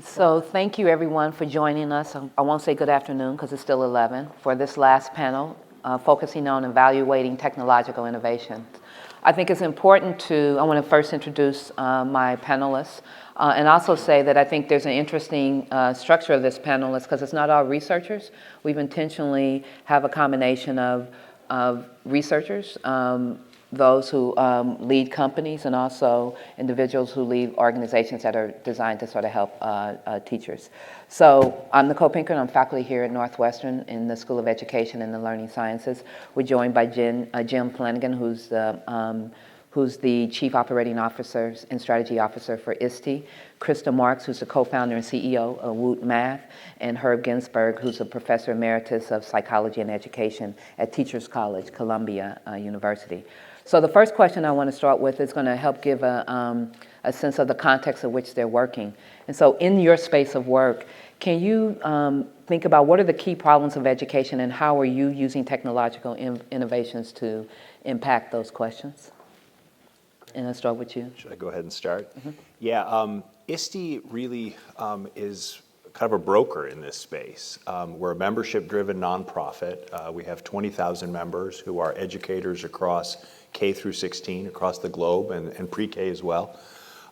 So thank you everyone for joining us. I won't say good afternoon because it's still 11 for this last panel focusing on evaluating technological innovations. I think it's important I want to first introduce my panelists and also say that I think there's an interesting structure of this panelist because it's not all researchers. We've intentionally have a combination of researchers, those who lead companies, and also individuals who lead organizations that are designed to sort of help teachers. So I'm Nicole Pinker, and I'm faculty here at Northwestern in the School of Education and the Learning Sciences. We're joined by Jim Flanagan, who's the Chief Operating Officer and Strategy Officer for ISTE, Krista Marks, who's the co-founder and CEO of Woot Math, and Herb Ginsberg, who's a Professor Emeritus of Psychology and Education at Teachers College, Columbia University. So the first question I want to start with is going to help give a sense of the context in which they're working. And so in your space of work, can you think about what are the key problems of education and how are you using technological innovations to impact those questions? And I'll start with you. Should I go ahead and start? Mm-hmm. Yeah, ISTE really is kind of a broker in this space. We're a membership-driven nonprofit. We have 20,000 members who are educators across K through 16 across the globe and pre-K as well.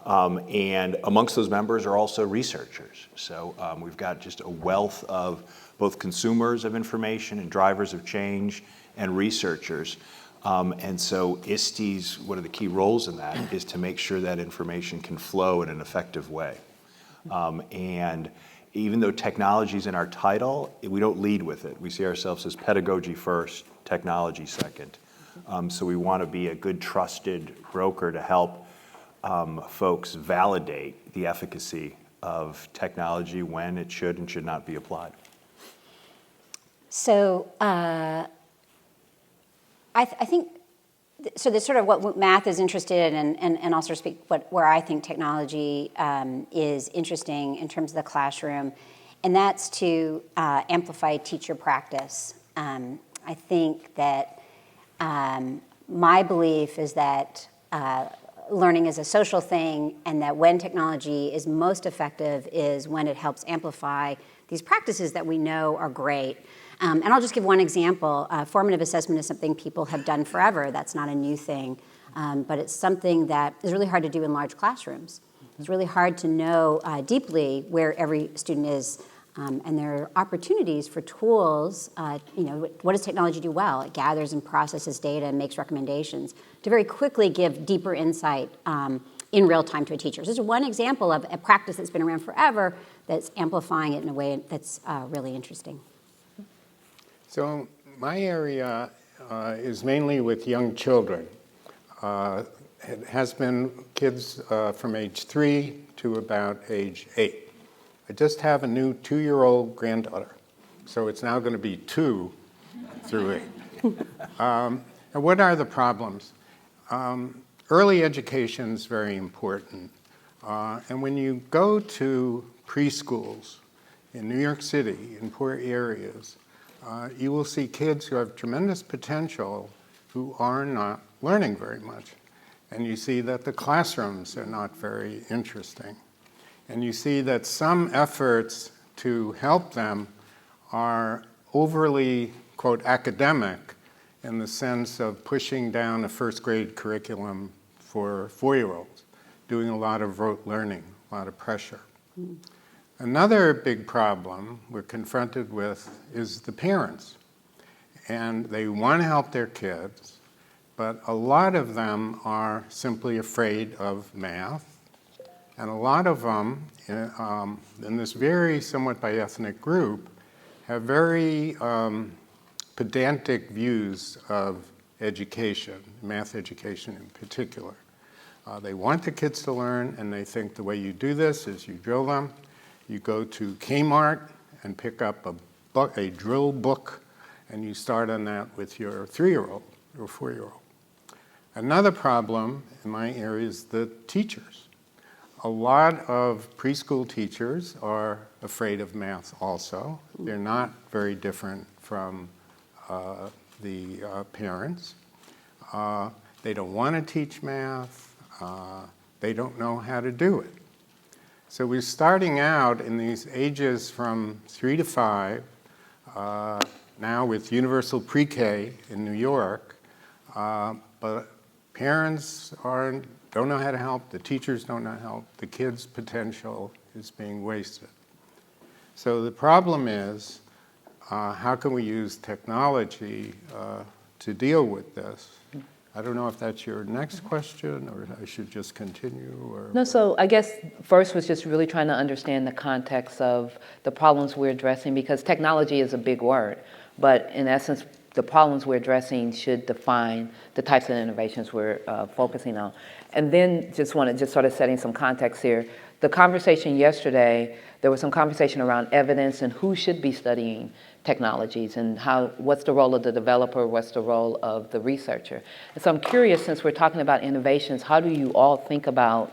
And amongst those members are also researchers. So we've got just a wealth of both consumers of information and drivers of change and researchers. And so ISTE's, one of the key roles in that is to make sure that information can flow in an effective way. And even though technology is in our title, we don't lead with it. We see ourselves as pedagogy first, technology second. So we want to be a good trusted broker to help folks validate the efficacy of technology when it should and should not be applied. So I think, so that's sort of what math is interested in, and also speak where I think technology is interesting in terms of the classroom, and that's to amplify teacher practice. I think that my belief is that learning is a social thing, and that when technology is most effective is when it helps amplify these practices that we know are great. And I'll just give one example. Formative assessment is something people have done forever. That's not a new thing, but it's something that is really hard to do in large classrooms. It's really hard to know deeply where every student is, and there are opportunities for tools. What does technology do well? It gathers and processes data and makes recommendations to very quickly give deeper insight in real time to a teacher. So this is one example of a practice that's been around forever that's amplifying it in a way that's really interesting. So my area is mainly with young children. It has been kids from age 3 to about age 8. I just have a new 2-year-old granddaughter, so it's now going to be 2 through 8. And what are the problems? Early education is very important. And when you go to preschools in New York City, in poor areas, you will see kids who have tremendous potential who are not learning very much. And you see that the classrooms are not very interesting. And you see that some efforts to help them are overly, quote, academic in the sense of pushing down a first grade curriculum for 4-year-olds, doing a lot of rote learning, a lot of pressure. Mm. Another big problem we're confronted with is the parents. And they want to help their kids, but a lot of them are simply afraid of math. And a lot of them, in this very somewhat by ethnic group, have very pedantic views of education, math education in particular. They want the kids to learn, and they think the way you do this is you drill them. You go to Kmart and pick up a drill book, and you start on that with your 3-year-old or 4-year-old. Another problem in my area is the teachers. A lot of preschool teachers are afraid of math also. They're not very different from the parents. They don't want to teach math. They don't know how to do it. So we're starting out in these ages from 3 to 5, now with universal pre-K in New York, but parents don't know how to help, the teachers don't know how to help, the kids' potential is being wasted. So the problem is, how can we use technology to deal with this? I don't know if that's your next question, or I should just continue, or... No, so I guess first was just really trying to understand the context of the problems we're addressing, because technology is a big word, but in essence, the problems we're addressing should define the types of innovations we're focusing on. And then just sort of setting some context here. The conversation yesterday, there was some conversation around evidence and who should be studying technologies and what's the role of the developer, what's the role of the researcher. And so I'm curious, since we're talking about innovations, how do you all think about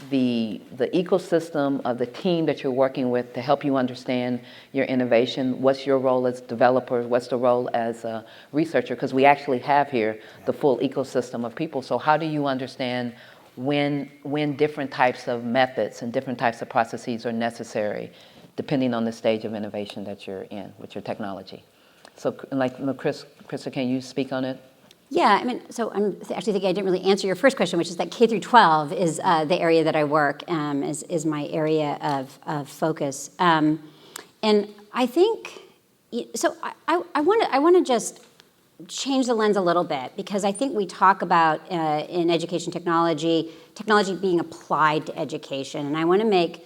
the ecosystem of the team that you're working with to help you understand your innovation? What's your role as developer? What's the role as a researcher? Because we actually have here the full ecosystem of people. So how do you understand when different types of methods and different types of processes are necessary, depending on the stage of innovation that you're in with your technology? So, Krista, can you speak on it? Yeah, I mean, so I'm actually thinking I didn't really answer your first question, which is that K through 12 is the area that I work, is my area of focus. And I think, so I want to just change the lens a little bit, because I think we talk about in education technology being applied to education, and I want to make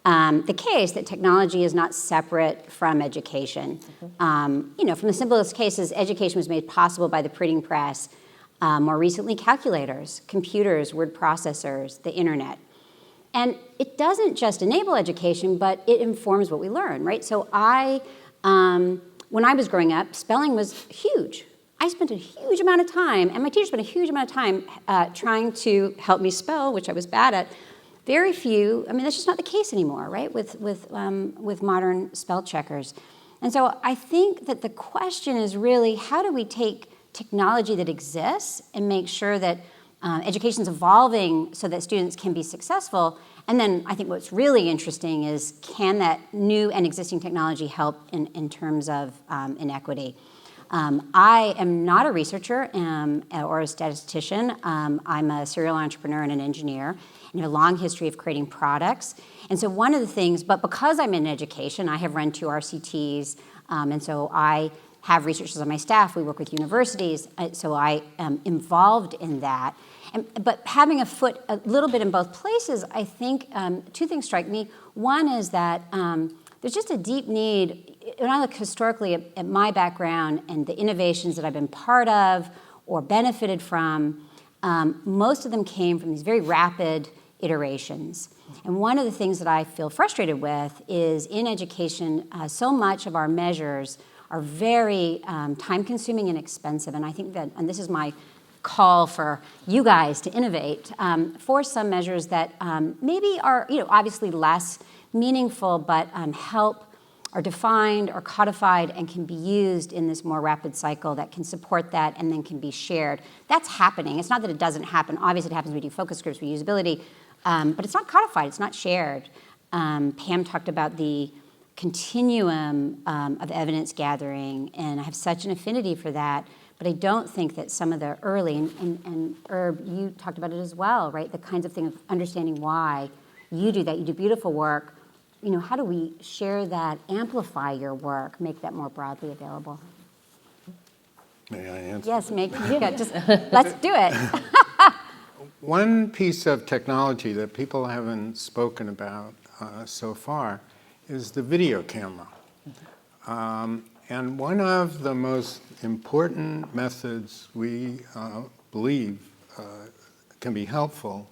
the case that technology is not separate from education. From the simplest cases, education was made possible by the printing press, more recently calculators, computers, word processors, the internet. And it doesn't just enable education, but it informs what we learn, right? So when I was growing up, spelling was huge. I spent a huge amount of time, and my teacher spent a huge amount of time trying to help me spell, which I was bad at. Very few, I mean, that's just not the case anymore, right, with modern spell checkers. And so I think that the question is really, how do we take technology that exists and make sure that education's evolving so that students can be successful? And then I think what's really interesting is, can that new and existing technology help in terms of inequity? I am not a researcher or a statistician. I'm a serial entrepreneur and an engineer, and have a long history of creating products. And so one of the things, but because I'm in education, I have run 2 RCTs, and so I have researchers on my staff. We work with universities, so I am involved in that. But having a little bit in both places, I think 2 things strike me. One is that there's just a deep need. When I look historically at my background and the innovations that I've been part of or benefited from, most of them came from these very rapid iterations. And one of the things that I feel frustrated with is, in education, so much of our measures are very time-consuming and expensive. And I think that, and this is my call for you guys to innovate, for some measures that maybe are, obviously less meaningful, but are defined or codified and can be used in this more rapid cycle that can support that and then can be shared. That's happening. It's not that it doesn't happen. Obviously, it happens when we do focus groups, we use usability, but it's not codified. It's not shared. Pam talked about the continuum of evidence gathering, and I have such an affinity for that. But I don't think that some of the early, and Herb, you talked about it as well, right? The kinds of things of understanding why you do that. You do beautiful work. How do we share that, amplify your work, make that more broadly available? May I answer? Yes, let's do it. One piece of technology that people haven't spoken about so far is the video camera. And one of the most important methods we believe can be helpful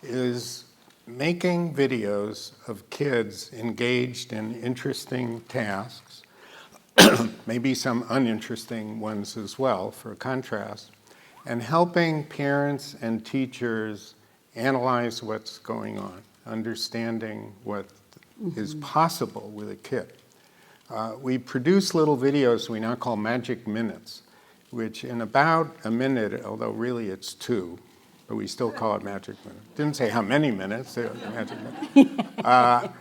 is making videos of kids engaged in interesting tasks, maybe some uninteresting ones as well, for contrast, and helping parents and teachers analyze what's going on, understanding what is possible with a kid. We produce little videos we now call magic minutes, which in about a minute, although really it's 2, but we still call it magic minute. Didn't say how many minutes, they were magic minute.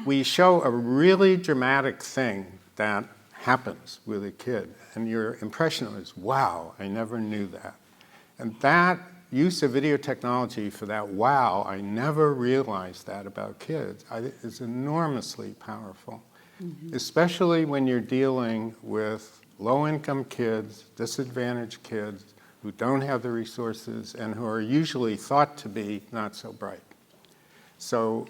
We show a really dramatic thing that happens with a kid, and your impression is, wow, I never knew that. And that use of video technology for that, wow, I never realized that about kids, is enormously powerful, especially when you're dealing with low-income kids, disadvantaged kids, who don't have the resources and who are usually thought to be not so bright. So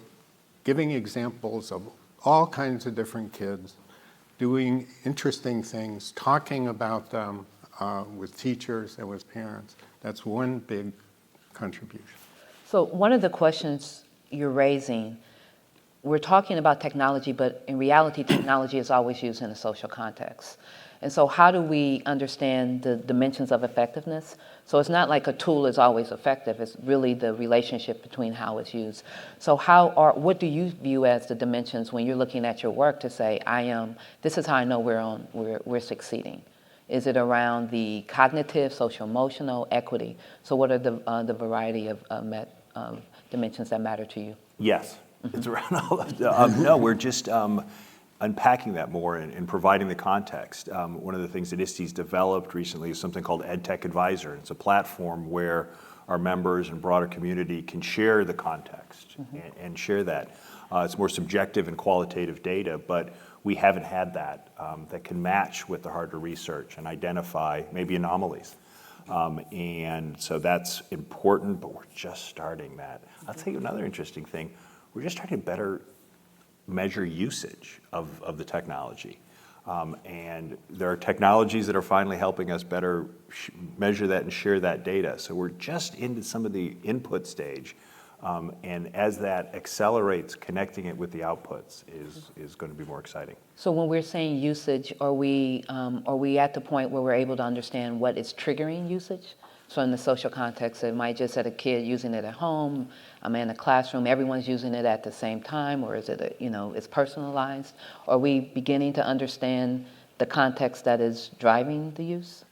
giving examples of all kinds of different kids, doing interesting things, talking about them with teachers and with parents, that's one big contribution. So one of the questions you're raising, we're talking about technology, but in reality, technology is always used in a social context. And so how do we understand the dimensions of effectiveness? So it's not like a tool is always effective, it's really the relationship between how it's used. So what do you view as the dimensions when you're looking at your work to say, this is how I know we're succeeding? Is it around the cognitive, social emotional, equity? So what are the variety of dimensions that matter to you? Yes, it's around all of them. No, we're just unpacking that more and providing the context. One of the things that ISTE's developed recently is something called EdTech Advisor. It's a platform where our members and broader community can share the context and share that. It's more subjective and qualitative data, but we haven't had that that can match with the harder research and identify maybe anomalies. And so that's important, but we're just starting that. I'll tell you another interesting thing. We're just trying to better measure usage of the technology. And there are technologies that are finally helping us better measure that and share that data. So we're just into some of the input stage. And as that accelerates, connecting it with the outputs is going to be more exciting. So when we're saying usage, are we at the point where we're able to understand what is triggering usage? So in the social context, it might just have a kid using it at home, I'm in a classroom, everyone's using it at the same time, or is it, it's personalized? Are we beginning to understand the context that is driving the use?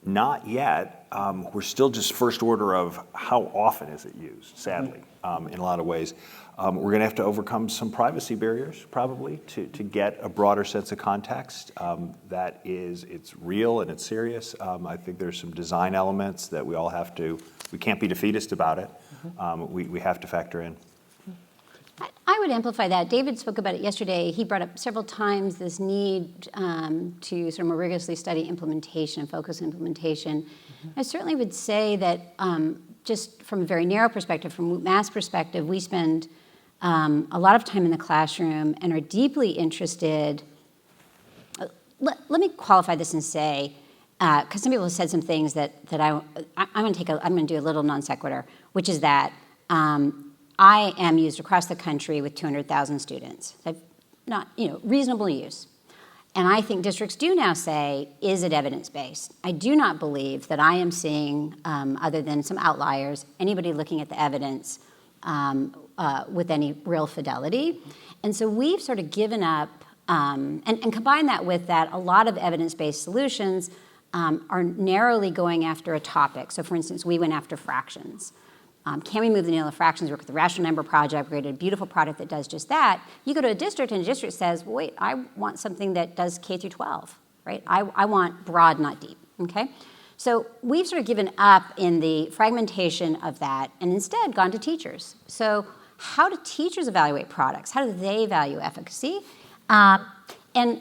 Not yet. We're still just first order of how often is it used, sadly, in a lot of ways. We're going to have to overcome some privacy barriers, probably, to get a broader sense of context. It's real and it's serious. I think there's some design elements that we can't be defeatist about it. We have to factor in. I would amplify that. David spoke about it yesterday. He brought up several times this need to sort of more rigorously study implementation and focus on implementation. I certainly would say that just from a very narrow perspective, from Mass perspective, we spend a lot of time in the classroom and are deeply interested. Let me qualify this and say, because some people have said some things that I'm going to do a little non sequitur, which is that I am used across the country with 200,000 students. I've not, reasonable use. And I think districts do now say, is it evidence-based? I do not believe that I am seeing, other than some outliers, anybody looking at the evidence with any real fidelity. And so we've sort of given up, and combine that with that, a lot of evidence-based solutions are narrowly going after a topic. So for instance, we went after fractions. Can we move the needle of fractions? Work with the Rational Number Project, created a beautiful product that does just that. You go to a district and a district says, well, wait, I want something that does K through 12, right? I want broad, not deep, okay? So we've sort of given up in the fragmentation of that and instead gone to teachers. So how do teachers evaluate products? How do they value efficacy? And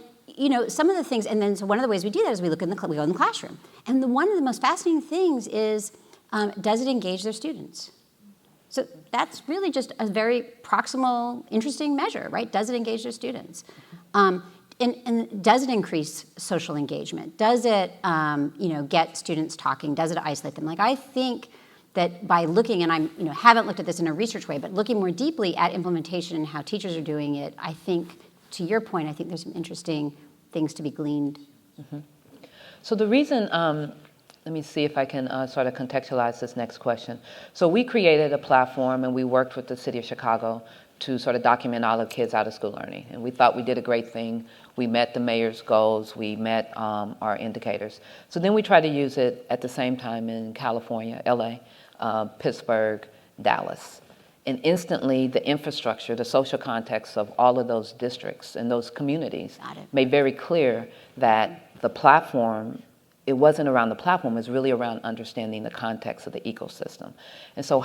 some of the things, and then so one of the ways we do that is we go in the classroom. And one of the most fascinating things is, does it engage their students? So that's really just a very proximal, interesting measure, right? Does it engage their students? And does it increase social engagement? Does it, get students talking? Does it isolate them? Like, I think that by looking, and I haven't looked at this in a research way, but looking more deeply at implementation and how teachers are doing it, I think, to your point, I think there's some interesting things to be gleaned. Mm-hmm. So the reason, let me see if I can sort of contextualize this next question. So we created a platform and we worked with the city of Chicago to sort of document all of kids out of school learning. And we thought we did a great thing. We met the mayor's goals. We met our indicators. So then we tried to use it at the same time in California, LA, Pittsburgh, Dallas. And instantly, the infrastructure, the social context of all of those districts and those communities made very clear that the platform, it wasn't around the platform, it was really around understanding the context of the ecosystem. And so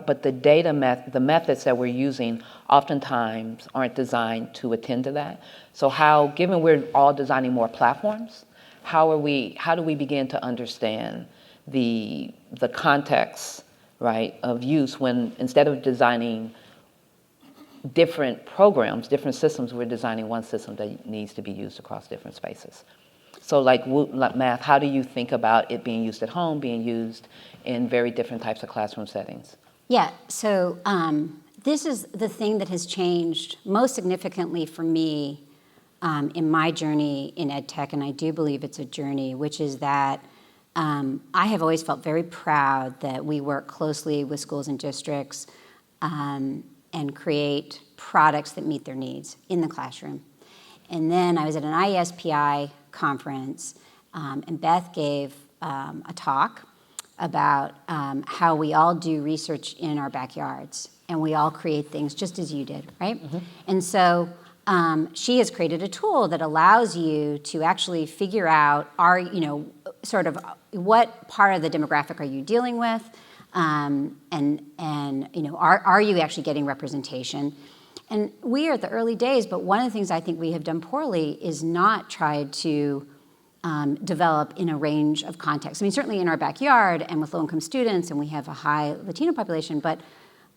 but the the methods that we're using oftentimes aren't designed to attend to that. So given we're all designing more platforms, how do we begin to understand the context, right, of use when instead of designing different programs, different systems, we're designing one system that needs to be used across different spaces. So like math, how do you think about it being used at home, being used in very different types of classroom settings? Yeah, so this is the thing that has changed most significantly for me in my journey in ed tech, and I do believe it's a journey, which is that I have always felt very proud that we work closely with schools and districts and create products that meet their needs in the classroom. And then I was at an ISPI conference, and Beth gave a talk about how we all do research in our backyards, and we all create things just as you did, right? Mm-hmm. And so she has created a tool that allows you to actually figure out, sort of what part of the demographic are you dealing with, and are you actually getting representation? And we are at the early days, but one of the things I think we have done poorly is not tried to develop in a range of contexts. I mean, certainly in our backyard and with low-income students, and we have a high Latino population, but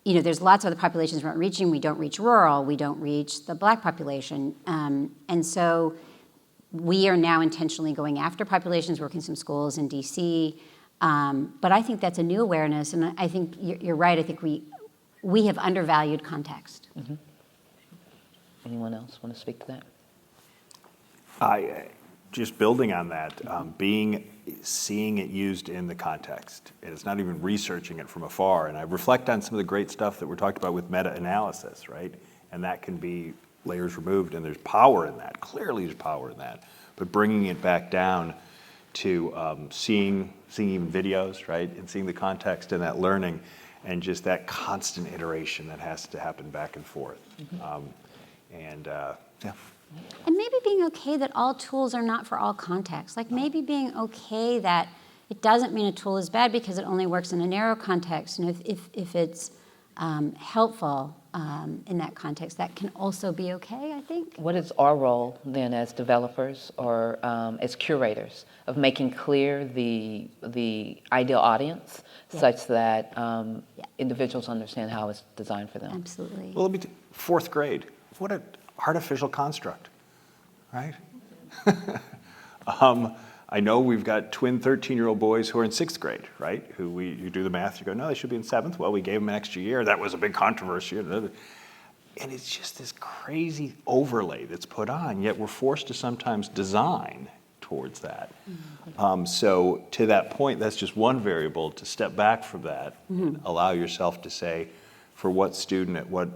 there's lots of other populations we're not reaching. We don't reach rural. We don't reach the Black population. And so we are now intentionally going after populations, working some schools in D.C. But I think that's a new awareness, and I think you're right. I think we have undervalued context. Mm-hmm. Anyone else want to speak to that? Just building on that, seeing it used in the context. It's not even researching it from afar. And I reflect on some of the great stuff that we're talking about with meta-analysis, right? And that can be layers removed, and there's power in that. Clearly there's power in that. But bringing it back down to seeing even videos, right? And seeing the context and that learning and just that constant iteration that has to happen back and forth. Mm-hmm. Yeah. And maybe being okay that all tools are not for all contexts. Like maybe being okay that it doesn't mean a tool is bad because it only works in a narrow context. And if it's helpful in that context, that can also be okay, I think. What is our role then as developers or as curators of making clear the ideal audience such that individuals understand how it's designed for them? Absolutely. Well, fourth grade. What an artificial construct, right? I know we've got twin 13-year-old boys who are in sixth grade, right? You do the math, you go, no, they should be in seventh. Well, we gave them an extra year. That was a big controversy. And it's just this crazy overlay that's put on, yet we're forced to sometimes design towards that. Mm-hmm. So to that point, that's just one variable to step back from that and allow yourself to say, for what student at what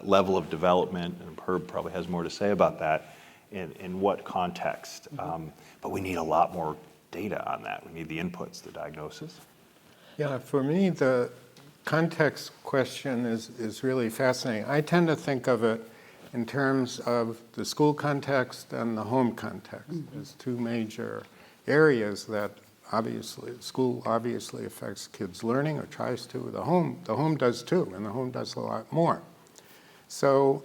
level of development, and Herb probably has more to say about that, in what context. But we need a lot more data on that. We need the inputs, the diagnosis. Yeah, for me, the context question is really fascinating. I tend to think of it in terms of the school context and the home context as two major areas that obviously, school obviously affects kids' learning or tries to. The home does too, and the home does a lot more. So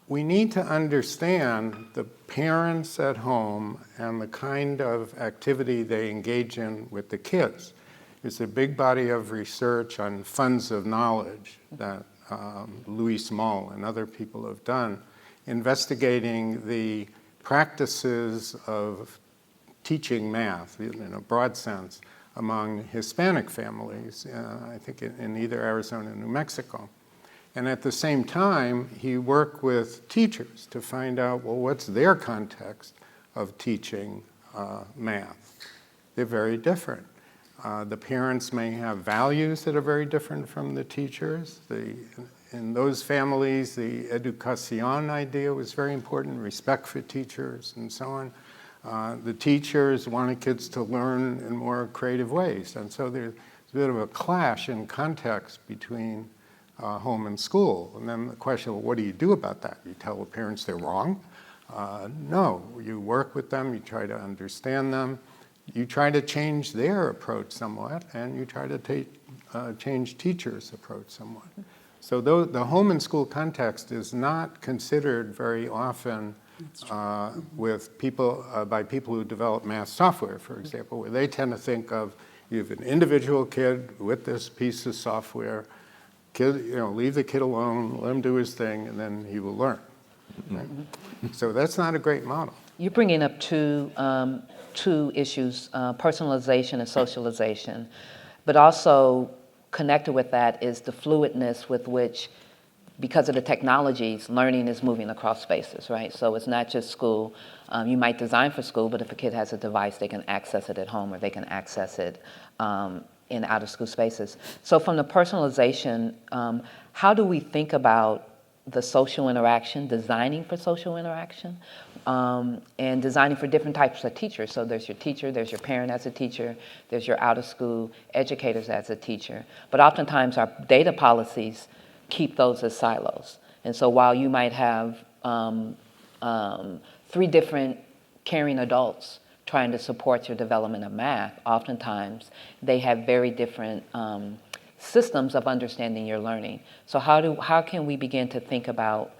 we need to understand the parents at home and the kind of activity they engage in with the kids. There's a big body of research on funds of knowledge that Louis Moll and other people have done, investigating the practices of teaching math in a broad sense among Hispanic families, I think in either Arizona or New Mexico. And at the same time, he worked with teachers to find out, well, what's their context of teaching math? They're very different. The parents may have values that are very different from the teachers. in those families, the educación idea was very important, respect for teachers and so on. The teachers wanted kids to learn in more creative ways. And so there's a bit of a clash in context between home and school. And then the question, well, what do you do about that? You tell the parents they're wrong? No, you work with them, you try to understand them, you try to change their approach somewhat, and you try to change teachers' approach somewhat. So the home and school context is not considered very often with people, by people who develop math software, for example, where they tend to think of you have an individual kid with this piece of software, leave the kid alone, let him do his thing, and then he will learn. Right? So that's not a great model. You're bringing up two issues, personalization and socialization, but also connected with that is the fluidness with which, because of the technologies, learning is moving across spaces, right? So it's not just school. You might design for school, but if a kid has a device, they can access it at home or they can access it in out-of-school spaces. So from the personalization, how do we think about the social interaction, designing for social interaction, and designing for different types of teachers? So there's your teacher, there's your parent as a teacher, there's your out-of-school educators as a teacher. But oftentimes our data policies keep those as silos. And so while you might have 3 different caring adults trying to support your development of math, oftentimes they have very different systems of understanding your learning. So how can we begin to think about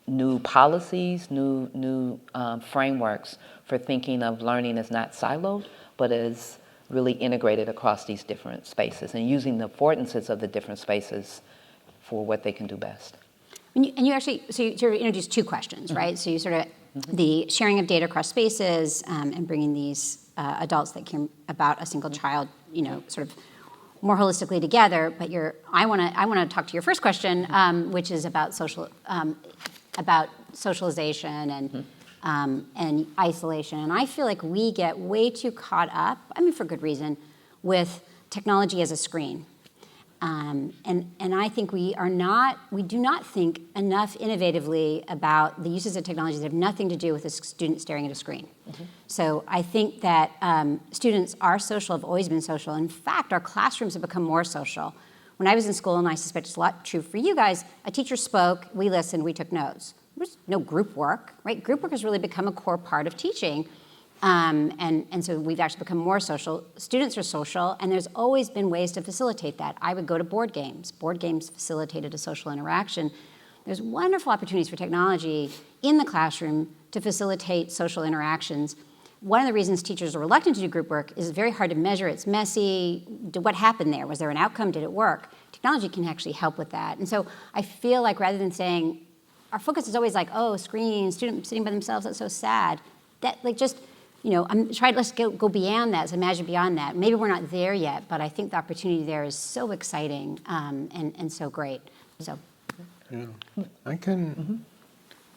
new policies, new frameworks for thinking of learning as not siloed, but as really integrated across these different spaces and using the affordances of the different spaces for what they can do best? And you actually, so you sort of introduced 2 questions, right? So you sort of, the sharing of data across spaces and bringing these adults that care about a single child, sort of more holistically together. But I want to talk to your first question, which is about socialization and isolation. And I feel like we get way too caught up, for good reason, with technology as a screen. And I think we do not think enough innovatively about the uses of technologies that have nothing to do with a student staring at a screen. So I think that students are social, have always been social. In fact, our classrooms have become more social. When I was in school, and I suspect it's a lot true for you guys, a teacher spoke, we listened, we took notes. There was no group work, right? Group work has really become a core part of teaching. And so we've actually become more social. Students are social, and there's always been ways to facilitate that. I would go to board games. Board games facilitated a social interaction. There's wonderful opportunities for technology in the classroom to facilitate social interactions. One of the reasons teachers are reluctant to do group work is it's very hard to measure. It's messy. What happened there? Was there an outcome? Did it work? Technology can actually help with that. And so I feel like rather than saying, our focus is always like, oh, screens, students sitting by themselves, that's so sad. That, I'm trying, let's go beyond that, so imagine beyond that. Maybe we're not there yet, but I think the opportunity there is so exciting and so great. So, yeah, I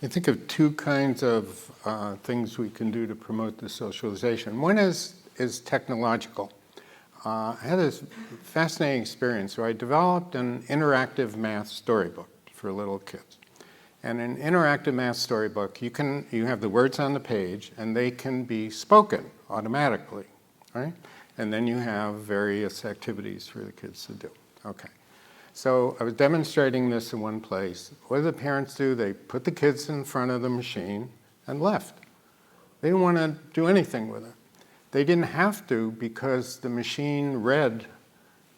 think of 2 kinds of things we can do to promote the socialization. One is technological. I had this fascinating experience where I developed an interactive math storybook for little kids. And an interactive math storybook, you have the words on the page, and they can be spoken automatically, right? And then you have various activities for the kids to do. Okay. So I was demonstrating this in one place. What did the parents do? They put the kids in front of the machine and left. They didn't want to do anything with it. They didn't have to because the machine read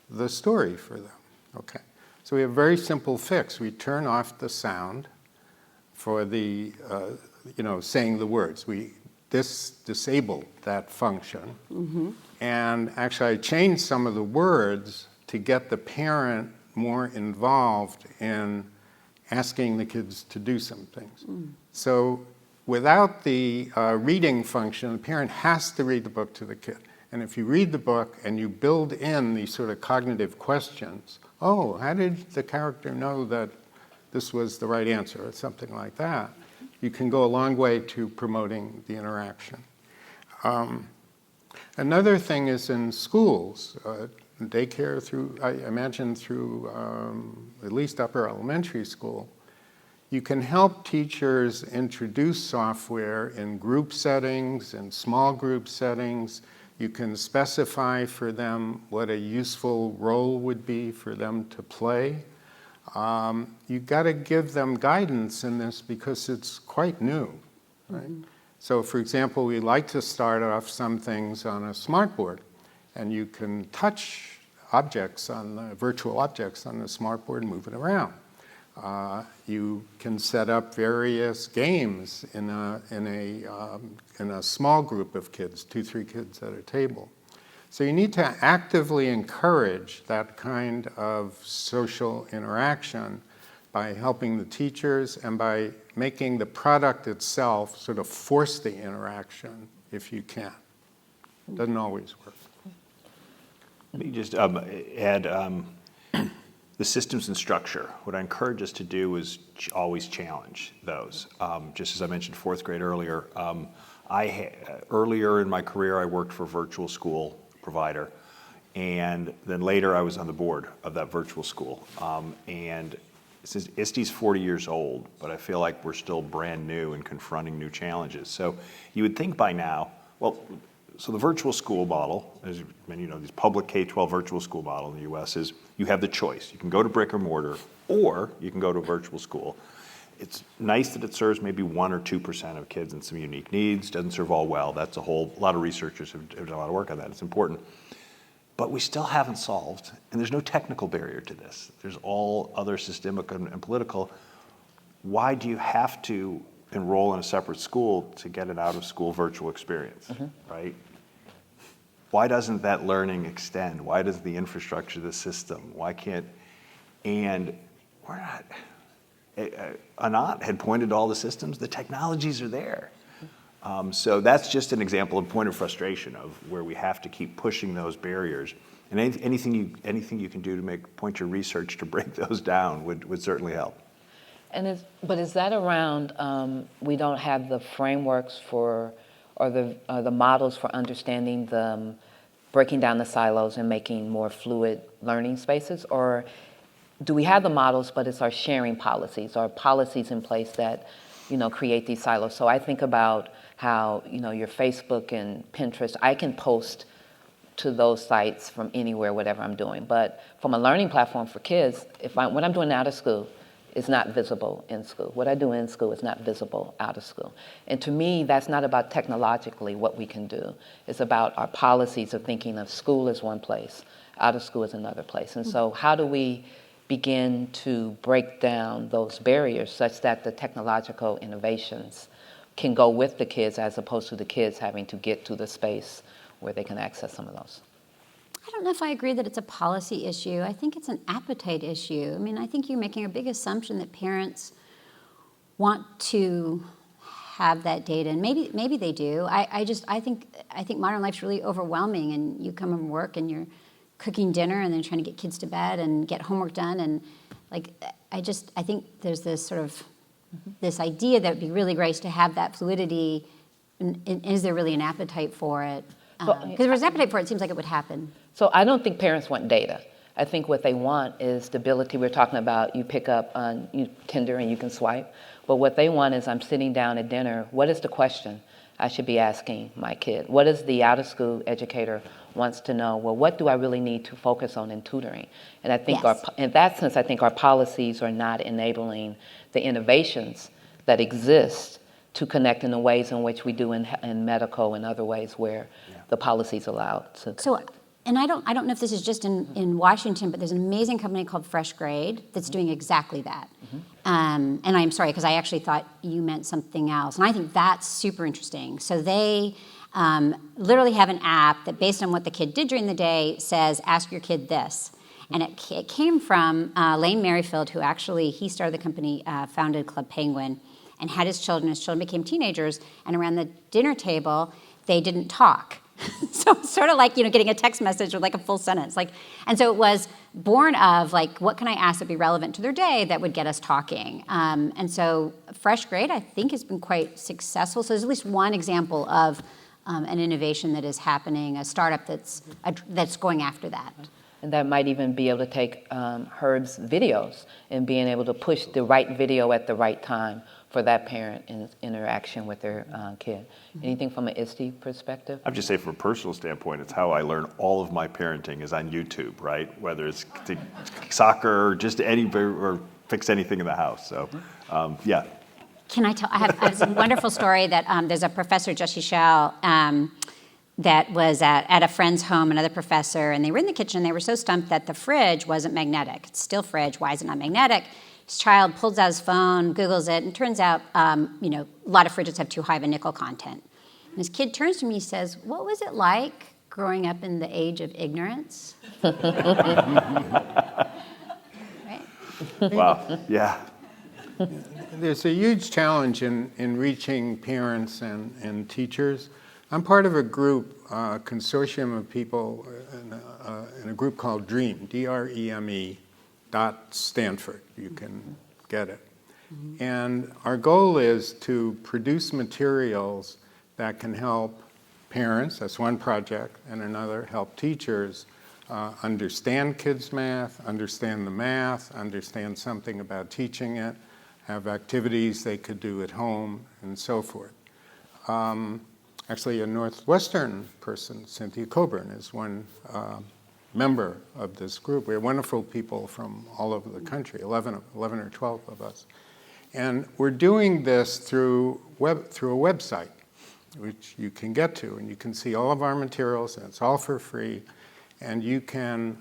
the story for them. Okay. So we have a very simple fix. We turn off the sound for the, saying the words. We disabled that function. And actually I changed some of the words to get the parent more involved in asking the kids to do some things. So without the reading function, the parent has to read the book to the kid. And if you read the book and you build in these sort of cognitive questions, oh, how did the character know that this was the right answer, or something like that, you can go a long way to promoting the interaction. Another thing is in schools. daycare through, I imagine through at least upper elementary school, you can help teachers introduce software in group settings and small group settings. You can specify for them what a useful role would be for them to play. You've got to give them guidance in this because it's quite new, right? Mm-hmm. So for example, we like to start off some things on a smartboard, and you can touch objects on the virtual objects on the smartboard and move it around. You can set up various games in a small group of kids, 2-3 kids at a table. So you need to actively encourage that kind of social interaction by helping the teachers and by making the product itself sort of force the interaction if you can. It doesn't always work. Let me just add the systems and structure. What I encourage us to do is always challenge those. Just as I mentioned fourth grade earlier, earlier in my career I worked for a virtual school provider, and then later I was on the board of that virtual school. And since ISTE's 40 years old, but I feel like we're still brand new and confronting new challenges. So you would think by now, so the virtual school model, as many know, this public K-12 virtual school model in the US is you have the choice. You can go to brick or mortar, or you can go to a virtual school. It's nice that it serves maybe 1 or 2% of kids in some unique needs, doesn't serve all well. That's a lot of researchers have done a lot of work on that, it's important. But we still haven't solved, and there's no technical barrier to this. There's all other systemic and political. Why do you have to enroll in a separate school to get an out-of-school virtual experience, right? Why doesn't that learning extend? Why does the infrastructure, the system, why can't, and we're not, Anat had pointed to all the systems, the technologies are there. So that's just an example of point of frustration of where we have to keep pushing those barriers. And anything you can do to point your research to break those down would certainly help. But is that around, we don't have the frameworks for, or the models for understanding breaking down the silos and making more fluid learning spaces? Or do we have the models, but it's our sharing policies, or policies in place that, create these silos? So I think about how, your Facebook and Pinterest, I can post to those sites from anywhere, whatever I'm doing. But from a learning platform for kids, what I'm doing out of school is not visible in school. What I do in school is not visible out of school. And to me, that's not about technologically what we can do. It's about our policies of thinking of school as one place, out of school as another place. And so how do we begin to break down those barriers such that the technological innovations can go with the kids as opposed to the kids having to get to the space where they can access some of those? I don't know if I agree that it's a policy issue. I think it's an appetite issue. I mean, I think you're making a big assumption that parents want to have that data, and maybe they do. I think modern life's really overwhelming, and you come from work and you're cooking dinner and then trying to get kids to bed and get homework done, and I think there's this sort of this idea that it'd be really great to have that fluidity. And is there really an appetite for it? Because if there's an appetite for it, it seems like it would happen. So I don't think parents want data. I think what they want is stability. We're talking about you pick up on Tinder and you can swipe. But what they want is I'm sitting down at dinner. What is the question I should be asking my kid? What is the out-of-school educator wants to know? Well, what do I really need to focus on in tutoring? And I think in that sense, I think our policies are not enabling the innovations that exist to connect in the ways in which we do in medical and other ways where the policies allow to connect. So, and I don't know if this is just in Washington, but there's an amazing company called Fresh Grade that's doing exactly that. And I'm sorry, because I actually thought you meant something else. And I think that's super interesting. So they literally have an app that, based on what the kid did during the day, says, ask your kid this. And it came from Lane Merrifield, who actually, he started the company, founded Club Penguin, and had his children. His children became teenagers, and around the dinner table, they didn't talk. So it's sort of like, getting a text message with a full sentence. And so it was born of what can I ask that would be relevant to their day that would get us talking? And so Fresh Grade, I think, has been quite successful. So there's at least one example of an innovation that is happening, a startup that's going after that. And that might even be able to take Herb's videos and being able to push the right video at the right time for that parent in interaction with their kid. Anything from an ISTE perspective? I'd just say from a personal standpoint, it's how I learn all of my parenting is on YouTube, right? Whether it's soccer or just or fix anything in the house. So, yeah. Can I tell? I have a wonderful story that there's a professor, Joshi Shell, that was at a friend's home, another professor, and they were in the kitchen. They were so stumped that the fridge wasn't magnetic. It's still fridge. Why is it not magnetic? His child pulls out his phone, Googles it, and turns out, a lot of fridges have too high of a nickel content. And his kid turns to me and says, "What was it like growing up in the age of ignorance?" Right? Wow. Yeah. There's a huge challenge in reaching parents and teachers. I'm part of a group, consortium of people in a group called DREAM, D-R-E-M-E, .Stanford. You can get it. And our goal is to produce materials that can help parents, that's one project, and another help teachers understand kids' math, understand the math, understand something about teaching it, have activities they could do at home, and so forth. Actually, a Northwestern person, Cynthia Coburn, is one member of this group. We have wonderful people from all over the country, 11 or 12 of us. And we're doing this through a website, which you can get to, and you can see all of our materials, and it's all for free. And you can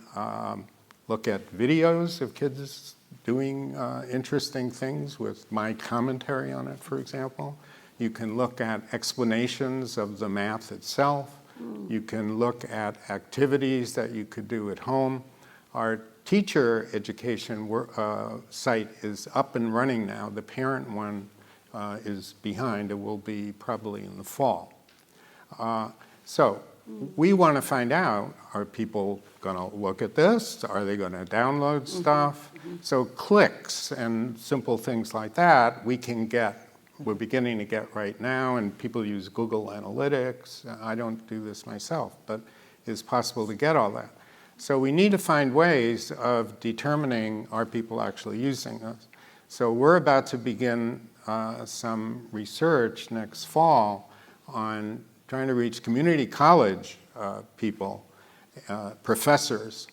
look at videos of kids doing interesting things with my commentary on it, for example. You can look at explanations of the math itself. You can look at activities that you could do at home. Our teacher education site is up and running now. The parent one is behind. It will be probably in the fall. So we want to find out, are people going to look at this? Are they going to download stuff? So clicks and simple things like that we're beginning to get right now, and people use Google Analytics. I don't do this myself, but it's possible to get all that. So we need to find ways of determining, are people actually using this? So we're about to begin some research next fall on trying to reach community college people, professors,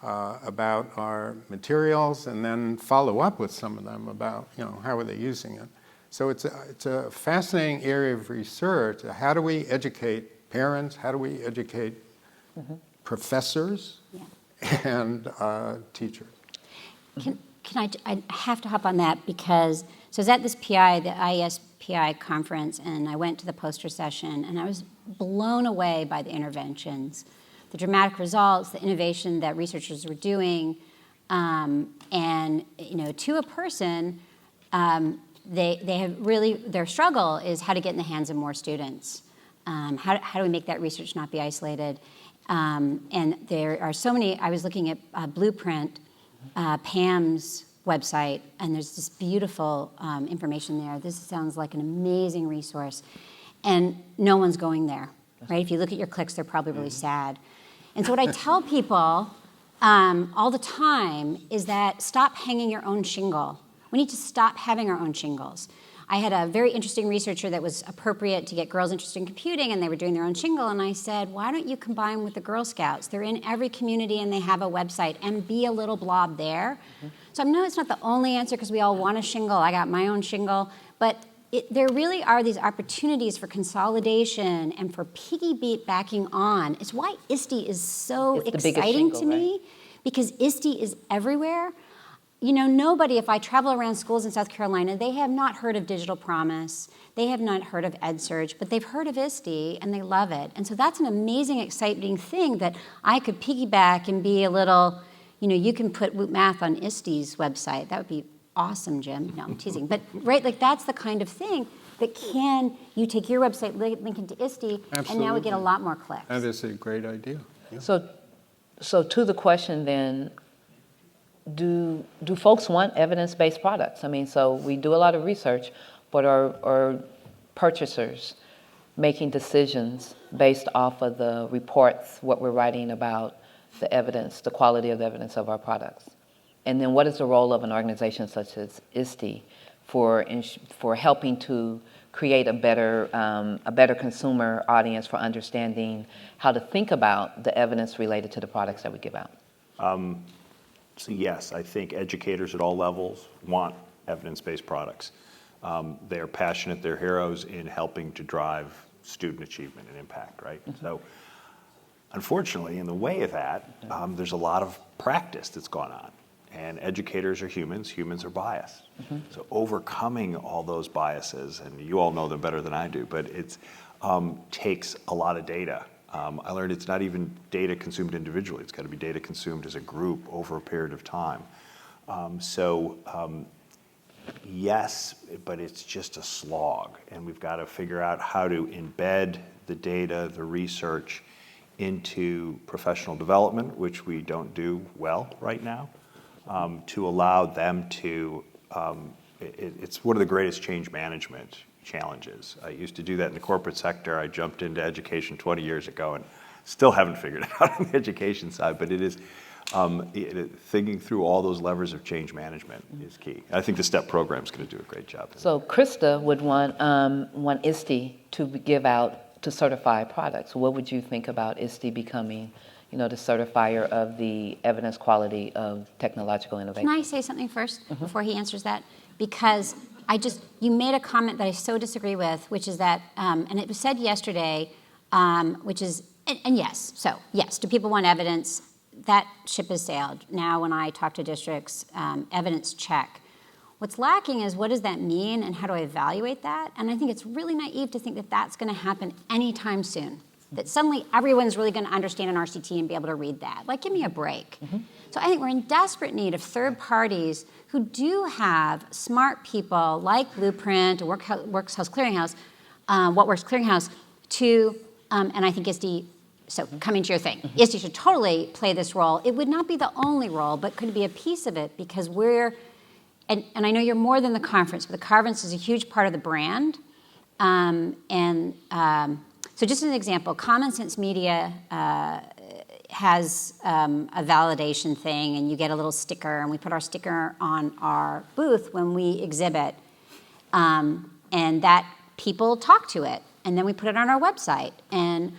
about our materials, and then follow up with some of them about, how are they using it. So it's a fascinating area of research. How do we educate parents? How do we educate professors and teachers? I have to hop on that because, so I was at this PI, the IESPI conference, and I went to the poster session, and I was blown away by the interventions, the dramatic results, the innovation that researchers were doing, and to a person, they have really, their struggle is how to get in the hands of more students. How do we make that research not be isolated? And there are so many, I was looking at Blueprint, Pam's website, and there's this beautiful information there. This sounds like an amazing resource. And no one's going there, right? If you look at your clicks, they're probably really sad. And so what I tell people all the time is that stop hanging your own shingle. We need to stop having our own shingles. I had a very interesting researcher that was appropriate to get girls interested in computing, and they were doing their own shingle, and I said, why don't you combine with the Girl Scouts? They're in every community, and they have a website, and be a little blob there. So I know it's not the only answer, because we all want a shingle. I got my own shingle. But there really are these opportunities for consolidation and for piggybacking on. It's why ISTE is so exciting to me, because ISTE is everywhere. Nobody, if I travel around schools in South Carolina, they have not heard of Digital Promise. They have not heard of EdSurge, but they've heard of ISTE, and they love it. And so that's an amazing, exciting thing that I could piggyback and be a little, you can put Woot Math on ISTE's website. That would be awesome, Jim. No, I'm teasing. But, right, that's the kind of thing that you take your website, link into ISTE, and now we get a lot more clicks. That is a great idea. Yeah. So to the question then, do folks want evidence-based products? I mean, so we do a lot of research, but are purchasers making decisions based off of the reports, what we're writing about the evidence, the quality of the evidence of our products? And then what is the role of an organization such as ISTE for helping to create a better consumer audience for understanding how to think about the evidence related to the products that we give out? So yes, I think educators at all levels want evidence-based products. They're passionate, they're heroes in helping to drive student achievement and impact, right? So unfortunately, in the way of that, there's a lot of practice that's gone on. And educators are humans, humans are biased. So overcoming all those biases, and you all know them better than I do, but it takes a lot of data. I learned it's not even data consumed individually, it's got to be data consumed as a group over a period of time. Yes, but it's just a slog, and we've got to figure out how to embed the data, the research into professional development, which we don't do well right now, to allow them to, it's one of the greatest change management challenges. I used to do that in the corporate sector. I jumped into education 20 years ago and still haven't figured it out on the education side, but it is thinking through all those levers of change management is key. I think the STEP program is going to do a great job. So Krista would want ISTE to give out to certify products. What would you think about ISTE becoming, the certifier of the evidence quality of technological innovation? Can I say something first before he answers that? Because you made a comment that I so disagree with, which is that, and it was said yesterday, which is, and yes, do people want evidence? That ship has sailed. Now when I talk to districts, evidence check. What's lacking is what does that mean and how do I evaluate that? And I think it's really naive to think that that's going to happen anytime soon. That suddenly everyone's really going to understand an RCT and be able to read that. Like, give me a break. So I think we're in desperate need of third parties who do have smart people like Blueprint, or Workhouse Clearinghouse, What Works Clearinghouse, to, and I think ISTE, so coming to your thing, ISTE should totally play this role. It would not be the only role, but could be a piece of it because we're, and I know you're more than the conference, but the conference is a huge part of the brand. So just as an example, Common Sense Media has a validation thing, and you get a little sticker, and we put our sticker on our booth when we exhibit, and that people talk to it, and then we put it on our website, and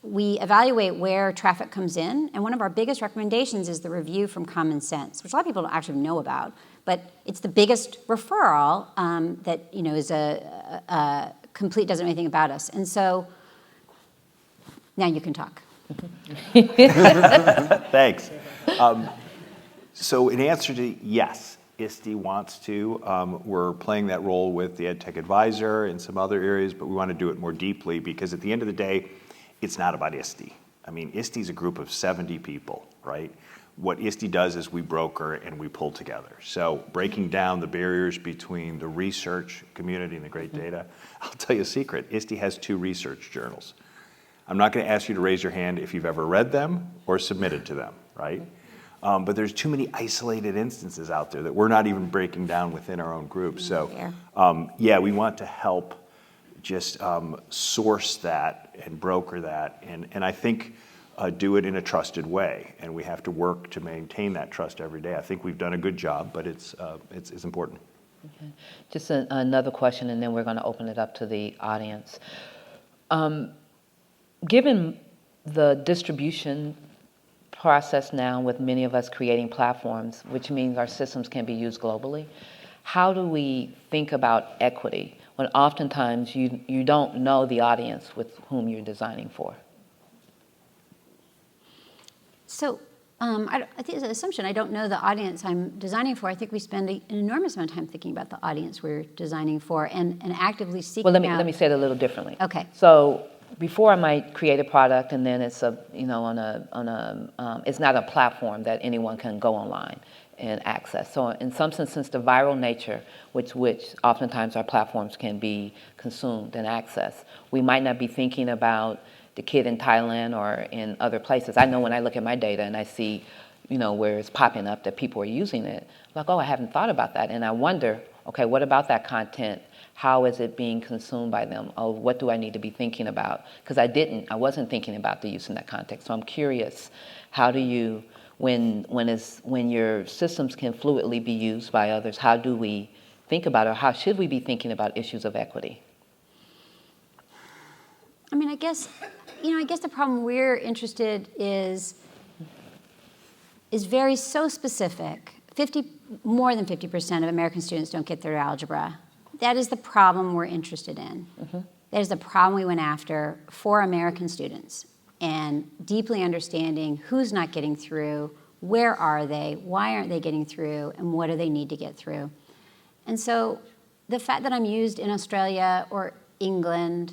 we evaluate where traffic comes in, and one of our biggest recommendations is the review from Common Sense, which a lot of people don't actually know about, but it's the biggest referral that is a complete doesn't know anything about us. And so now you can talk. Thanks. So in answer to yes, ISTE wants to. We're playing that role with the EdTech Advisor and some other areas, but we want to do it more deeply because at the end of the day, it's not about ISTE. I mean, ISTE is a group of 70 people, right? What ISTE does is we broker and we pull together. So breaking down the barriers between the research community and the great data, I'll tell you a secret, ISTE has 2 research journals. I'm not going to ask you to raise your hand if you've ever read them or submitted to them, right? But there's too many isolated instances out there that we're not even breaking down within our own group. So yeah, we want to help just source that and broker that. And I think do it in a trusted way, and we have to work to maintain that trust every day. I think we've done a good job, but it's important. Okay. Just another question, and then we're going to open it up to the audience. Given the distribution process now with many of us creating platforms, which means our systems can be used globally, how do we think about equity when oftentimes you don't know the audience with whom you're designing for? So I think it's an assumption. I don't know the audience I'm designing for. I think we spend an enormous amount of time thinking about the audience we're designing for and actively seeking out. Well, let me say it a little differently. Okay. So before I might create a product, and then it's it's not a platform that anyone can go online and access. So in some sense, since the viral nature, which oftentimes our platforms can be consumed and accessed, we might not be thinking about the kid in Thailand or in other places. I know when I look at my data and I see, where it's popping up that people are using it, I'm like, oh, I haven't thought about that. And I wonder, okay, what about that content? how is it being consumed by them? Oh, what do I need to be thinking about? Because I wasn't thinking about the use in that context. So I'm curious, how do you, when your systems can fluidly be used by others, how do we think about, or how should we be thinking about issues of equity? I mean, I guess the problem we're interested is very so specific. More than 50% of American students don't get through algebra. That is the problem we're interested in. Mm-hmm. That is the problem we went after for American students, and deeply understanding who's not getting through, where are they, why aren't they getting through, and what do they need to get through. And so the fact that I'm used in Australia or England,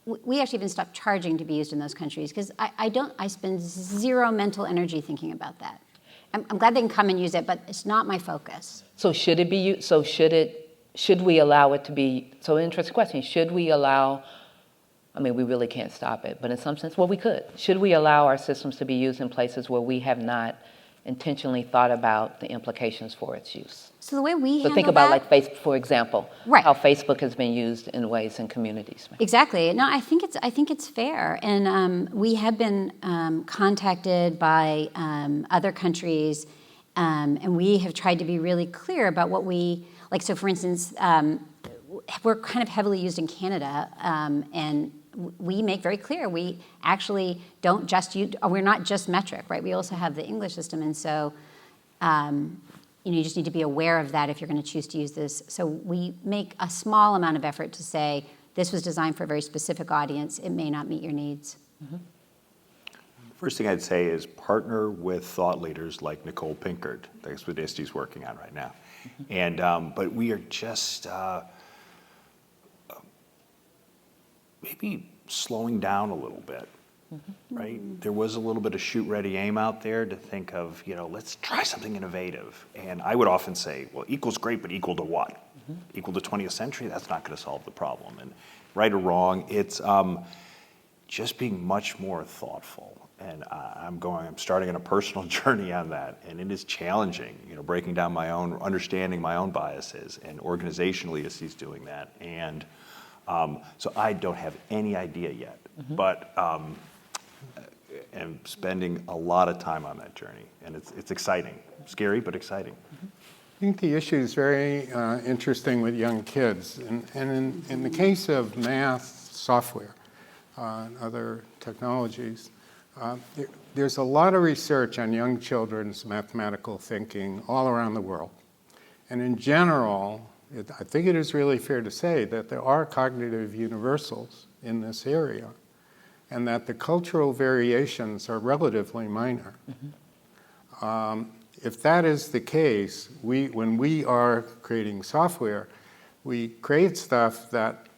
we actually even stopped charging to be used in those countries, because I spend zero mental energy thinking about that. I'm glad they can come and use it, but it's not my focus. So should it be used? So should we allow it to be? So interesting question. Should we allow? I mean, we really can't stop it, but in some sense, well, we could. Should we allow our systems to be used in places where we have not intentionally thought about the implications for its use? So the way we handle So think about that, like Facebook, for example, right? How Facebook has been used in ways in communities. Exactly. No, I think it's fair, and we have been contacted by other countries, and we have tried to be really clear about what we like. So, for instance, we're kind of heavily used in Canada, and we make very clear we actually don't just use. We're not just metric, right? We also have the English system, and so. You just need to be aware of that if you're going to choose to use this. So we make a small amount of effort to say, this was designed for a very specific audience. It may not meet your needs. Mm-hmm. First thing I'd say is partner with thought leaders like Nicole Pinkard. That's what ISTE's working on right now. Mm-hmm. And but we are just maybe slowing down a little bit. Mm-hmm. Right? There was a little bit of shoot, ready, aim out there to think of, let's try something innovative. And I would often say, well, equal's great, but equal to what? Mm-hmm. Equal to 20th century? That's not going to solve the problem. And right or wrong, it's just being much more thoughtful. And I'm starting on a personal journey on that. And it is challenging, breaking down understanding my own biases. And organizationally, ISTE's doing that. And so I don't have any idea yet. Mm-hmm. But and spending a lot of time on that journey, and it's exciting, scary but exciting. I think the issue is very interesting with young kids, and in the case of math software and other technologies, there's a lot of research on young children's mathematical thinking all around the world, and in general, I think it is really fair to say that there are cognitive universals in this area, and that the cultural variations are relatively minor. Mm-hmm. If that is the case, when we are creating software, we create stuff that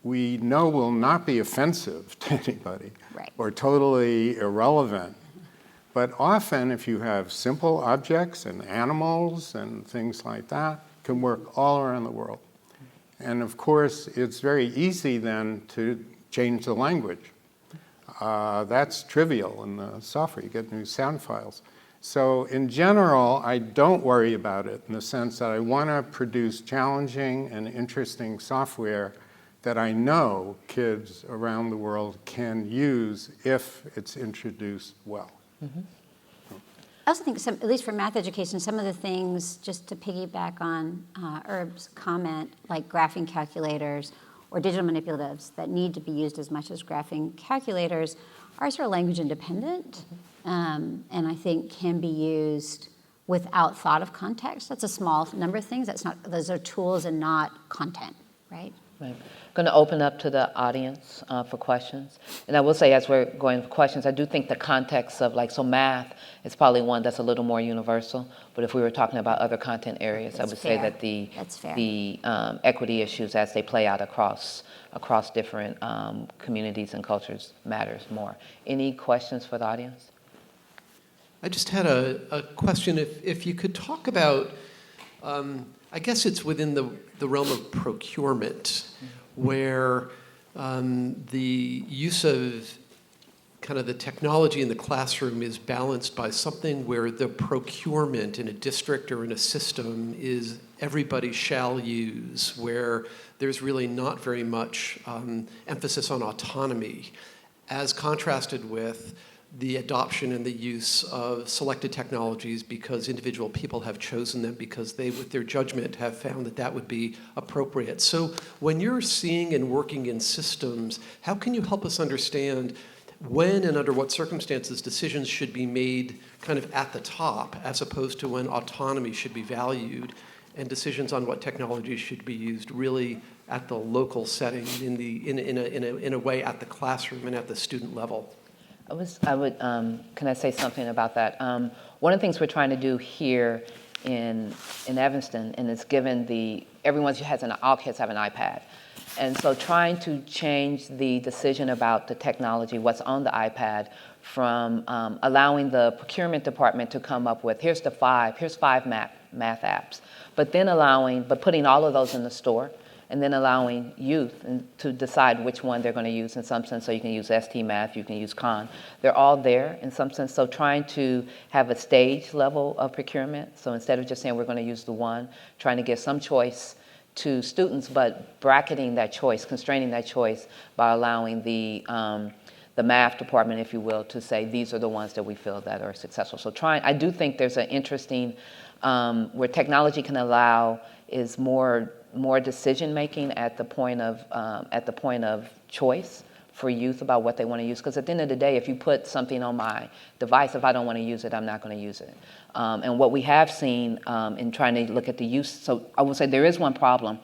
we know will not be offensive to anybody, right, or totally irrelevant. But often, if you have simple objects and animals and things like that, can work all around the world. And of course, it's very easy then to change the language. That's trivial in the software. You get new sound files. So in general, I don't worry about it in the sense that I want to produce challenging and interesting software that I know kids around the world can use if it's introduced well. Mm-hmm. I also think, at least for math education, some of the things, just to piggyback on Herb's comment, like graphing calculators or digital manipulatives that need to be used as much as graphing calculators, are sort of language independent, and I think can be used without thought of context. That's a small number of things. Those are tools and not content, right? Right. I'm going to open up to the audience for questions. And I will say, as we're going for questions, I do think the context of math is probably one that's a little more universal. But if we were talking about other content areas, I would say that the equity issues as they play out across different communities and cultures matters more. Any questions for the audience? I just had a question. If you could talk about, I guess it's within the realm of procurement, where the use of kind of the technology in the classroom is balanced by something where the procurement in a district or in a system is everybody shall use, where there's really not very much emphasis on autonomy, as contrasted with the adoption and the use of selected technologies because individual people have chosen them because they, with their judgment, have found that that would be appropriate. So when you're seeing and working in systems, how can you help us understand when and under what circumstances decisions should be made kind of at the top, as opposed to when autonomy should be valued and decisions on what technologies should be used really at the local setting, in a way at the classroom and at the student level? Can I say something about that? One of the things we're trying to do here in Evanston, and it's given all kids have an iPad. And so trying to change the decision about the technology, what's on the iPad, from allowing the procurement department to come up with, here's five math apps, but putting all of those in the store, and then allowing youth to decide which one they're going to use in some sense. So you can use ST Math, you can use Khan. They're all there in some sense. So trying to have a stage level of procurement. So instead of just saying we're going to use the one, trying to give some choice to students, but bracketing that choice, constraining that choice by allowing the math department, if you will, to say these are the ones that we feel that are successful. So I do think there's an interesting, where technology can allow is more decision making at the point of choice for youth about what they want to use. Because at the end of the day, if you put something on my device, if I don't want to use it, I'm not going to use it. And what we have seen in trying to look at the use, so I will say there is one problem,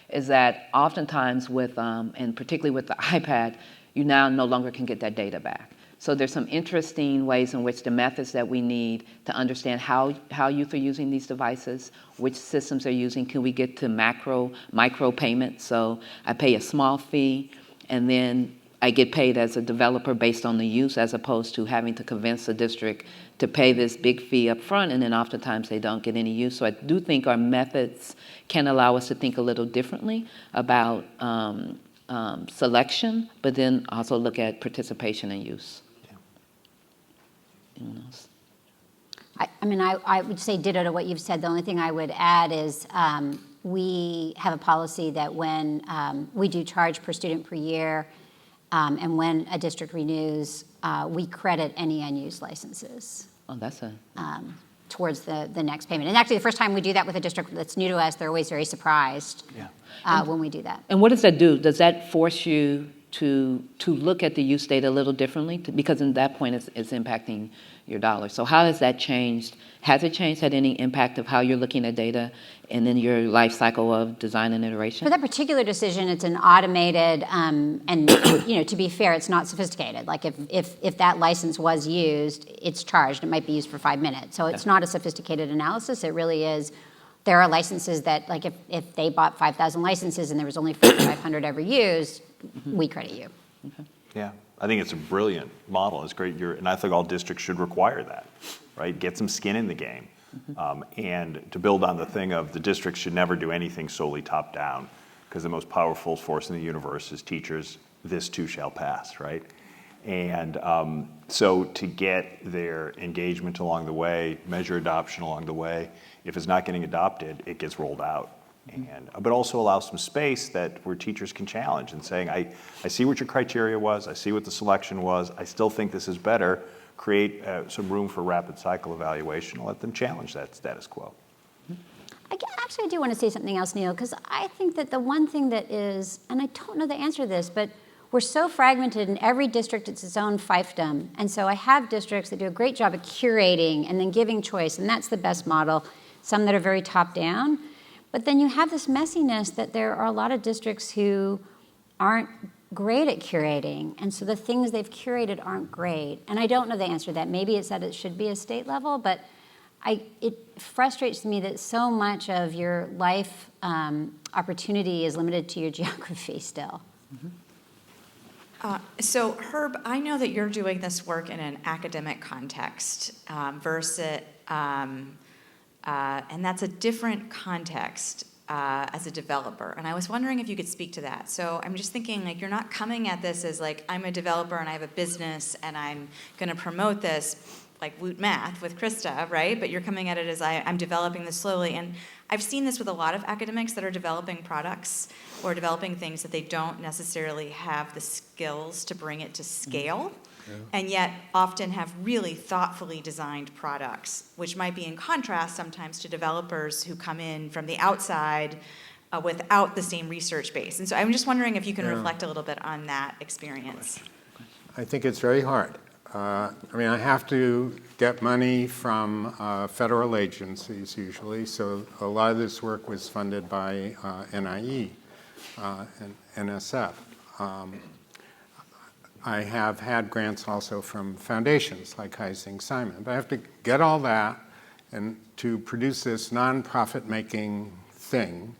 is that oftentimes with, and particularly with the iPad, you now no longer can get that data back. So there's some interesting ways in which the methods that we need to understand how youth are using these devices, which systems they're using. Can we get to micro payments? So I pay a small fee, and then I get paid as a developer based on the use, as opposed to having to convince the district to pay this big fee up front, and then oftentimes they don't get any use. So I do think our methods can allow us to think a little differently about selection, but then also look at participation and use. Anyone else? I would say ditto to what you've said. The only thing I would add is we have a policy that when we do charge per student per year, and when a district renews, we credit any unused licenses. Oh, that's towards the next payment. And actually, the first time we do that with a district that's new to us, they're always very surprised when we do that. And what does that do? Does that force you to look at the use data a little differently? Because in that point, it's impacting your dollars. So how has that changed? Has it changed, had any impact of how you're looking at data and then your life cycle of design and iteration? For that particular decision, it's an automated, and to be fair, it's not sophisticated. Like if that license was used, it's charged. It might be used for 5 minutes. So it's not a sophisticated analysis. It really is. There are licenses that, like if they bought 5,000 licenses and there was only 4,500 ever used, we credit you. Okay. Yeah, I think it's a brilliant model. It's great. And I think all districts should require that, right? Get some skin in the game. And to build on the thing of the districts should never do anything solely top down, because the most powerful force in the universe is teachers. This too shall pass, right? And so to get their engagement along the way, measure adoption along the way, if it's not getting adopted, it gets rolled out. But also allow some space where teachers can challenge and saying, I see what your criteria was, I see what the selection was, I still think this is better. Create some room for rapid cycle evaluation and let them challenge that status quo. Actually, I do want to say something else, Neil, because I think that the one thing that is, and I don't know the answer to this, but we're so fragmented in every district, it's its own fiefdom. And so I have districts that do a great job of curating and then giving choice, and that's the best model. Some that are very top down. But then you have this messiness that there are a lot of districts who aren't great at curating, and so the things they've curated aren't great. And I don't know the answer to that. Maybe it's that it should be a state level, but it frustrates me that so much of your life opportunity is limited to your geography still. So Herb, I know that you're doing this work in an academic context versus, and that's a different context as a developer. And I was wondering if you could speak to that. So I'm just thinking, like, you're not coming at this as like, I'm a developer and I have a business and I'm going to promote this, like Woot Math with Krista, right? But you're coming at it as I'm developing this slowly. And I've seen this with a lot of academics that are developing products or developing things that they don't necessarily have the skills to bring it to scale. Yeah. And yet often have really thoughtfully designed products, which might be in contrast sometimes to developers who come in from the outside without the same research base. And so I'm just wondering if you can reflect a little bit on that experience. I think it's very hard. I mean, I have to get money from federal agencies usually, so a lot of this work was funded by NIE and NSF. I have had grants also from foundations like Heising Simon, but I have to get all that and to produce this nonprofit making thing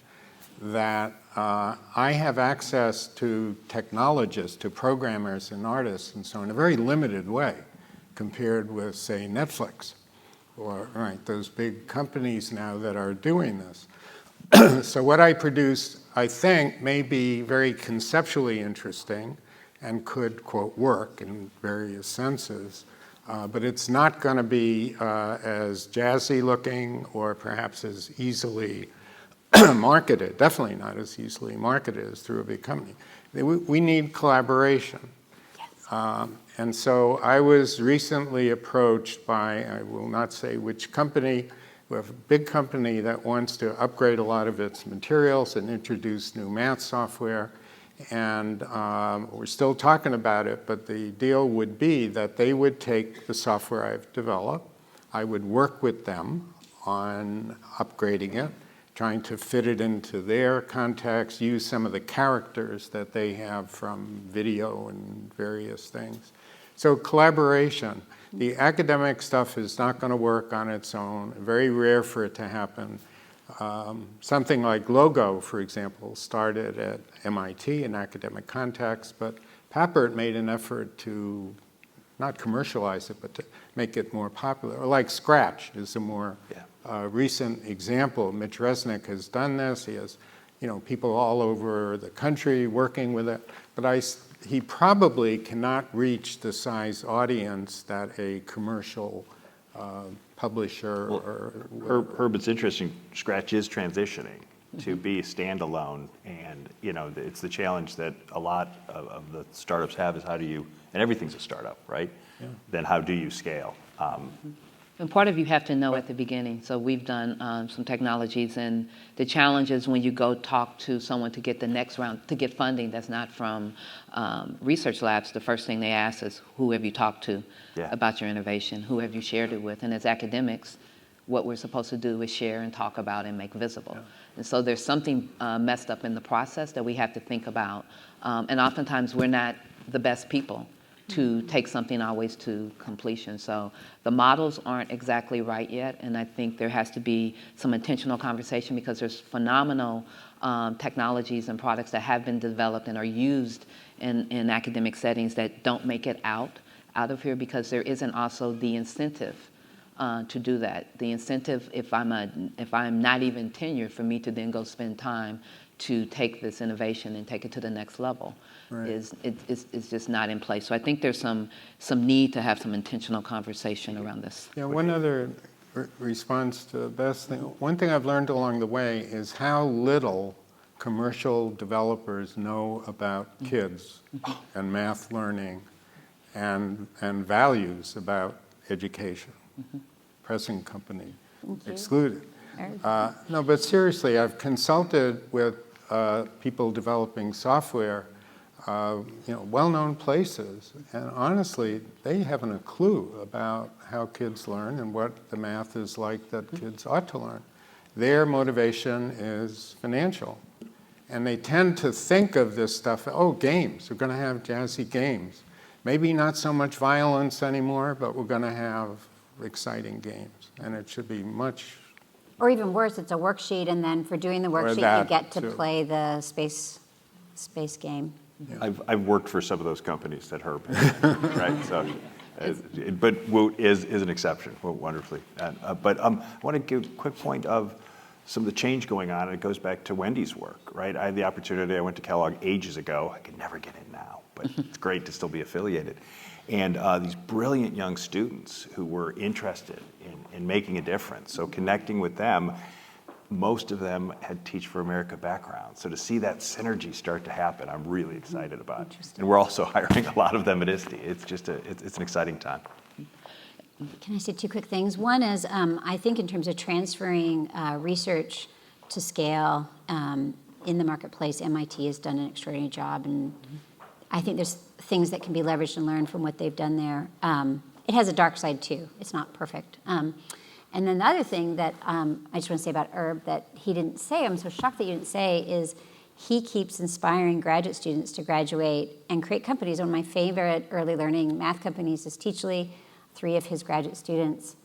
that I have access to technologists, to programmers and artists and so on in a very limited way compared with, say, Netflix or those big companies now that are doing this. So what I produce, I think, may be very conceptually interesting and could, quote, work in various senses, but it's not going to be as jazzy looking or perhaps as easily marketed, definitely not as easily marketed as through a big company. We need collaboration. Yes. And so I was recently approached by, I will not say which company, we have a big company that wants to upgrade a lot of its materials and introduce new math software. And we're still talking about it, but the deal would be that they would take the software I've developed, I would work with them on upgrading it, trying to fit it into their context, use some of the characters that they have from video and various things. So collaboration. The academic stuff is not going to work on its own, very rare for it to happen. Something like Logo, for example, started at MIT in academic context, but Papert made an effort to not commercialize it, but to make it more popular. Or like Scratch is a more recent example. Mitch Resnick has done this. He has, people all over the country working with it. But he probably cannot reach the size audience that a commercial publisher Herb, it's interesting. Scratch is transitioning to be standalone, and it's the challenge that a lot of the startups have is how do you, and everything's a startup, right? Yeah. Then how do you scale? And part of you have to know at the beginning. So we've done some technologies, and the challenge is when you go talk to someone to get the next round, to get funding that's not from research labs, the first thing they ask is, who have you talked to about your innovation? Who have you shared it with? And as academics, what we're supposed to do is share and talk about and make visible. Yeah. And so there's something messed up in the process that we have to think about. And oftentimes we're not the best people to take something always to completion. So the models aren't exactly right yet, and I think there has to be some intentional conversation because there's phenomenal technologies and products that have been developed and are used in academic settings that don't make it out of here because there isn't also the incentive to do that. The incentive, if I'm not even tenured, for me to then go spend time to take this innovation and take it to the next level is just not in place. So I think there's some need to have some intentional conversation around this. Yeah, one other response to the best thing. One thing I've learned along the way is how little commercial developers know about kids and math learning and values about education. Present company excluded. No, but seriously, I've consulted with people developing software, well-known places, and honestly, they haven't a clue about how kids learn and what the math is like that kids ought to learn. Their motivation is financial, and they tend to think of this stuff, games, we're going to have jazzy games. Maybe not so much violence anymore, but we're going to have exciting games, and it should be much. Or even worse, it's a worksheet, and then for doing the worksheet, you get to play the space game. Yeah. I've worked for some of those companies that Herb, right? So, but Woot is an exception, wonderfully. But I want to give a quick point of some of the change going on, and it goes back to Wendy's work, right? I had the opportunity, I went to Kellogg ages ago. I could never get in now, but it's great to still be affiliated. And these brilliant young students who were interested in making a difference. So connecting with them, most of them had Teach for America backgrounds. So to see that synergy start to happen, I'm really excited about. And we're also hiring a lot of them at ISTE. It's just it's an exciting time. Can I say two quick things? One is, I think in terms of transferring research to scale in the marketplace, MIT has done an extraordinary job, and I think there's things that can be leveraged and learned from what they've done there. It has a dark side too. It's not perfect. And then the other thing that I just want to say about Herb that he didn't say, I'm so shocked that you didn't say, is he keeps inspiring graduate students to graduate and create companies. One of my favorite early learning math companies is Teachly. 3 of his graduate students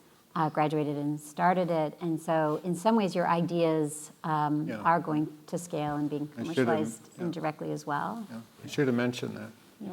graduated and started it. And so in some ways, your ideas are going to scale and being commercialized indirectly as well. Yeah. I should have mentioned that. Yeah.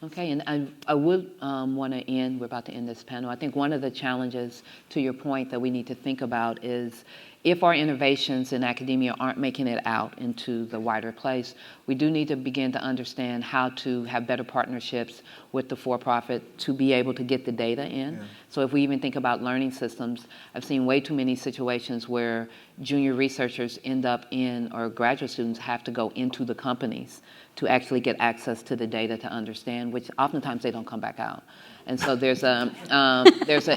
Okay, and I would want to end, we're about to end this panel. I think one of the challenges, to your point, that we need to think about is if our innovations in academia aren't making it out into the wider place, we do need to begin to understand how to have better partnerships with the for-profit to be able to get the data in. Yeah. So if we even think about learning systems, I've seen way too many situations where junior researchers end up in, or graduate students have to go into the companies to actually get access to the data to understand, which oftentimes they don't come back out. And so there's an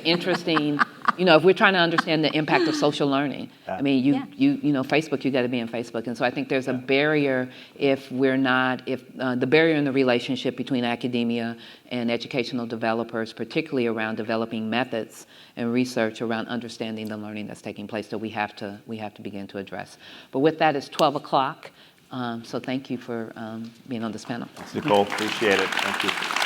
interesting, if we're trying to understand the impact of social learning, I mean, Facebook, you got to be in Facebook. And so I think there's a barrier if the barrier in the relationship between academia and educational developers, particularly around developing methods and research around understanding the learning that's taking place, that we have to begin to address. But with that, it's 12 o'clock. So thank you for being on this panel. Nicole, appreciate it. Thank you.